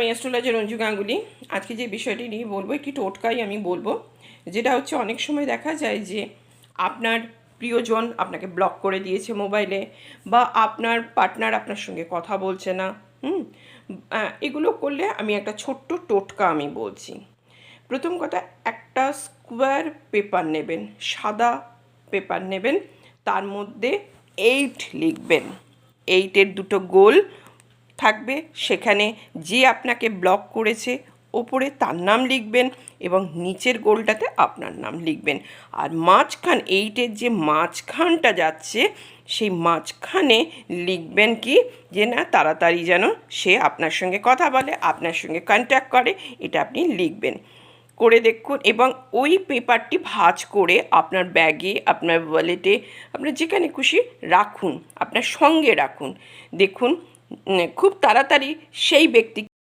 আমি অ্যাস্ট্রোলজার রঞ্জু গাঙ্গুলি। আজকে যে বিষয়টি নিয়ে বলবো, একটি টোটকাই আমি বলবো, যেটা হচ্ছে অনেক সময় দেখা যায় যে আপনার প্রিয়জন আপনাকে ব্লক করে দিয়েছে মোবাইলে, বা আপনার পার্টনার আপনার সঙ্গে কথা বলছে না। এগুলো করলে আমি একটা ছোট্ট টোটকা আমি বলছি। প্রথম কথা, একটা স্কোয়ার পেপার নেবেন, সাদা পেপার নেবেন, তার মধ্যে 8 লিখবেন। 8-এর দুটো গোল থাকবে, সেখানে যে আপনাকে ব্লক করেছে ওপরে তার নাম লিখবেন এবং নিচের গোলটাতে আপনার নাম লিখবেন। আর মাঝখান 8-এর যে মাঝখানটা যাচ্ছে সেই মাঝখানে লিখবেন কি, যে না তাড়াতাড়ি যেন সে আপনার সঙ্গে কথা বলে, আপনার সঙ্গে কন্ট্যাক্ট করে, এটা আপনি লিখবেন। করে দেখুন, এবং ওই পেপারটি ভাঁজ করে আপনার ব্যাগে, আপনার ওয়ালেটে, আপনার যেখানে খুশি রাখুন, আপনার সঙ্গে রাখুন। দেখুন খুব তাড়াতাড়ি সেই ব্যক্তি